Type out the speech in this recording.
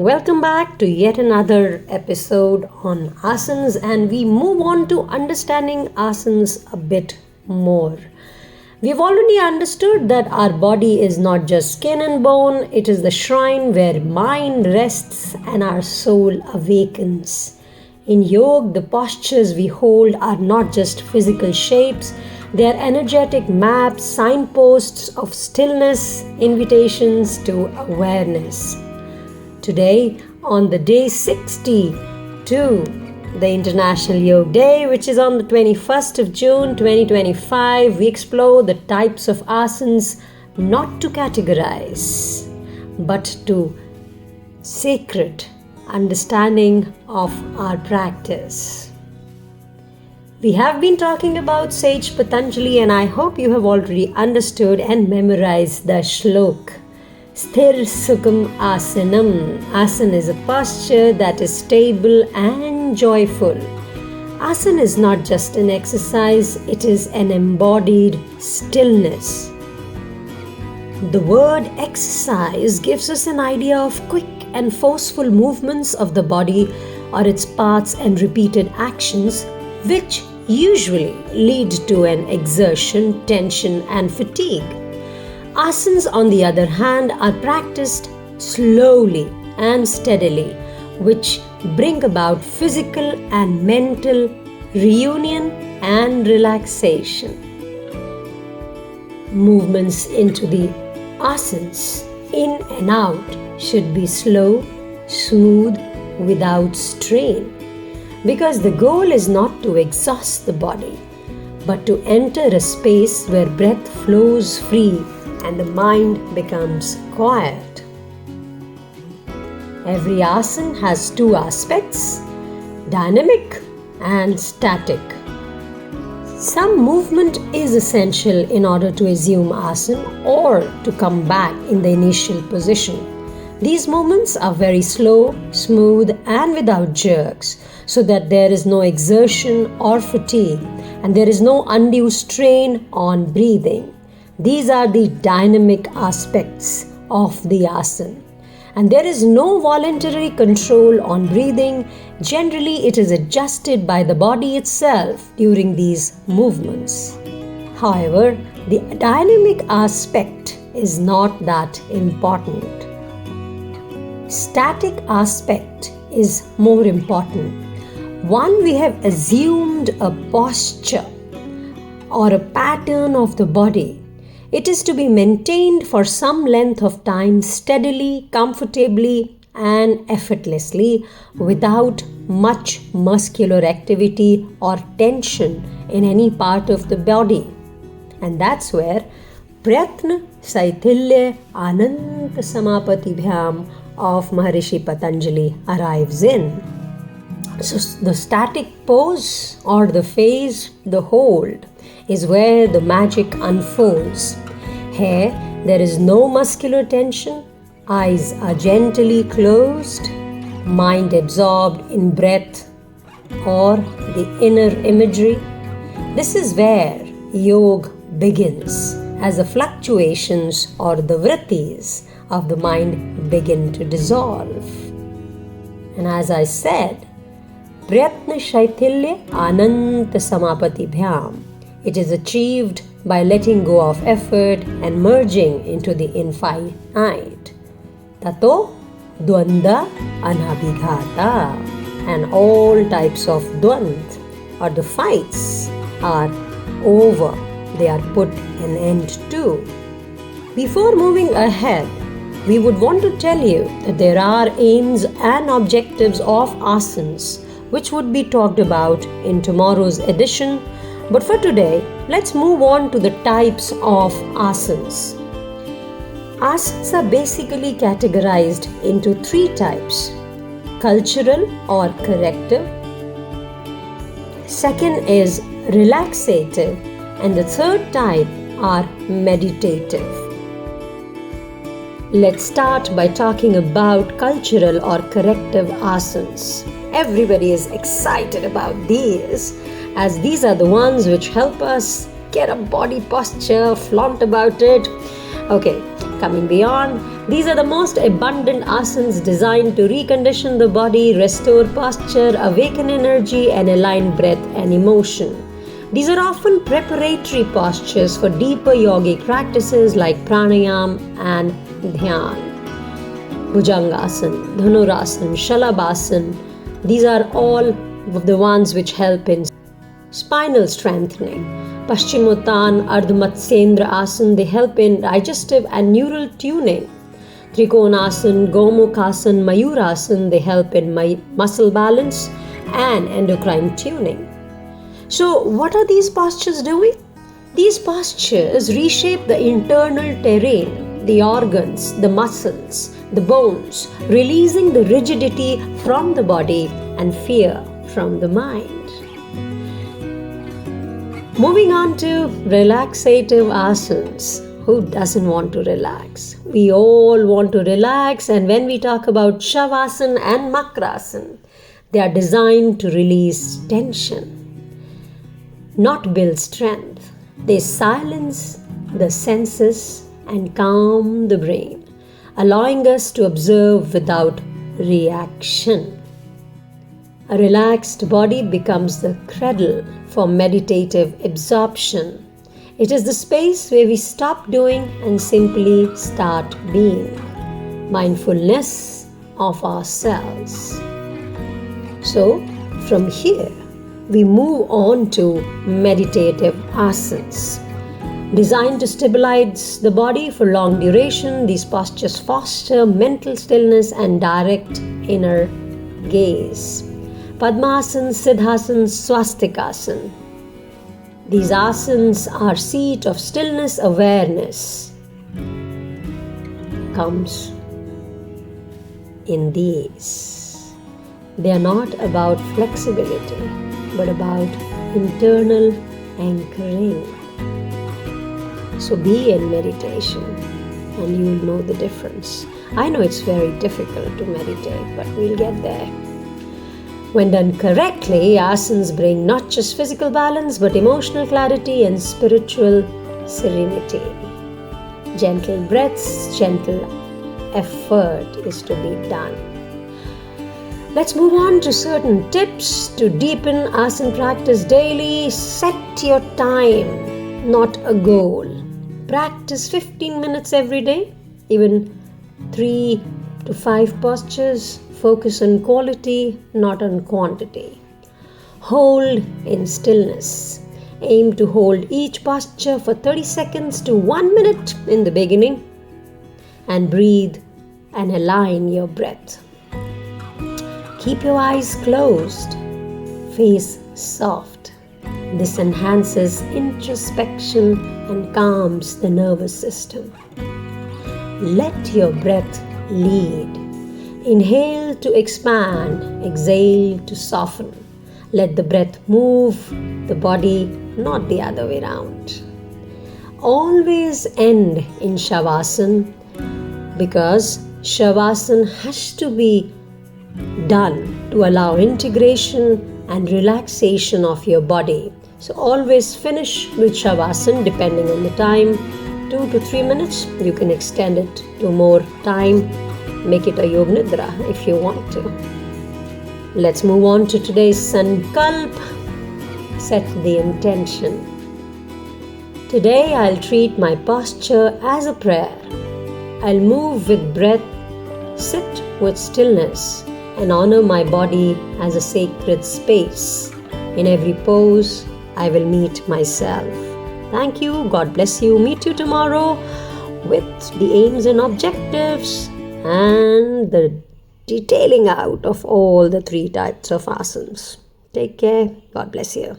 Welcome back to yet another episode on asanas, and we move on to understanding asanas a bit more. We've already understood that our body is not just skin and bone, it is the shrine where mind rests and our soul awakens. In yoga, the postures we hold are not just physical shapes, they are energetic maps, signposts of stillness, invitations to awareness. Today, on the day 62, the International Yoga Day, which is on the 21st of June 2025, we explore the types of asanas not to categorize, but to sacred understanding of our practice. We have been talking about sage Patanjali, and I hope you have already understood and memorized the shlok. Sthira Sukham Asanam. Asana is a posture that is stable and joyful. Asana is not just an exercise, it is an embodied stillness. The word exercise gives us an idea of quick and forceful movements of the body or its parts and repeated actions, which usually lead to an exertion, tension, and fatigue. Asanas, on the other hand, are practiced slowly and steadily, which bring about physical and mental reunion and relaxation. Movements into the asanas, in and out, should be slow, smooth, without strain, because the goal is not to exhaust the body, but to enter a space where breath flows free and the mind becomes quiet. Every asana has two aspects, dynamic and static. Some movement is essential in order to assume asana or to come back in the initial position. These movements are very slow, smooth and without jerks, so that there is no exertion or fatigue and there is no undue strain on breathing. These are the dynamic aspects of the asana. And there is no voluntary control on breathing. Generally, it is adjusted by the body itself during these movements. However, the dynamic aspect is not that important. Static aspect is more important. One, we have assumed a posture or a pattern of the body. It is to be maintained for some length of time steadily, comfortably and effortlessly without much muscular activity or tension in any part of the body. And that's where Prayatna, Shaithilya, Ananta, Samapattibhyam of Maharishi Patanjali arrives in. So the static pose or the phase, the hold, is where the magic unfolds. Here, there is no muscular tension, eyes are gently closed, mind absorbed in breath or the inner imagery. This is where yoga begins, as the fluctuations or the vrittis of the mind begin to dissolve. And as I said, Prayatna, Shaithilya, Ananta, Samapattibhyam. It is achieved by letting go of effort and merging into the infinite. Tato dvanda anabhighata. And all types of dvand or the fights are over. They are put an end to. Before moving ahead, we would want to tell you that there are aims and objectives of asanas which would be talked about in tomorrow's edition. But for today, let's move on to the types of asanas. Asanas are basically categorized into three types: cultural or corrective. Second is relaxative, and the third type are meditative. Let's start by talking about cultural or corrective asanas. Everybody is excited about these, as these are the ones which help us get a body posture, flaunt about it. Okay, coming beyond. These are the most abundant asanas designed to recondition the body, restore posture, awaken energy, and align breath and emotion. These are often preparatory postures for deeper yogic practices like pranayam and dhyan. Bhujangasana, Dhanurasana, Shalabhasana. These are all of the ones which help in spinal strengthening. Paschimottanasana, Ardhamatsendra Asana, they help in digestive and neural tuning. Trikonasana, Gomukhasana, Mayurasana, they help in muscle balance and endocrine tuning. So what are these postures doing? These postures reshape the internal terrain, the organs, the muscles, the bones, releasing the rigidity from the body and fear from the mind. Moving on to relaxative asanas. Who doesn't want to relax? We all want to relax, and when we talk about Shavasana and Makrasana, they are designed to release tension, not build strength. They silence the senses and calm the brain, allowing us to observe without reaction. A relaxed body becomes the cradle for meditative absorption. It is the space where we stop doing and simply start being. Mindfulness of ourselves. So, from here, we move on to meditative asanas. Designed to stabilize the body for long duration, these postures foster mental stillness and direct inner gaze. Padmasana, Siddhasana, Swastikasana. These asanas are seat of stillness awareness. Comes in these. They are not about flexibility, but about internal anchoring. So be in meditation and you will know the difference. I know it's very difficult to meditate, but we'll get there. When done correctly, asanas bring not just physical balance, but emotional clarity and spiritual serenity. Gentle breaths, gentle effort is to be done. Let's move on to certain tips to deepen asana practice daily. Set your time, not a goal. Practice 15 minutes every day, even 3 to 5 postures. Focus on quality, not on quantity. Hold in stillness. Aim to hold each posture for 30 seconds to 1 minute in the beginning. And breathe and align your breath. Keep your eyes closed. Face soft. This enhances introspection and calms the nervous system. Let your breath lead. Inhale to expand, exhale to soften. Let the breath move the body, not the other way around. Always end in Shavasana because Shavasana has to be done to allow integration and relaxation of your body. So always finish with Shavasana depending on the time. 2 to 3 minutes. You can extend it to more time. Make it a Yoga Nidra if you want to. Let's move on to today's Sankalp. Set the intention. Today I'll treat my posture as a prayer. I'll move with breath, sit with stillness, and honor my body as a sacred space. In every pose, I will meet myself. Thank you. God bless you. Meet you tomorrow with the aims and objectives and the detailing out of all the 3 types of asanas. Take care. God bless you.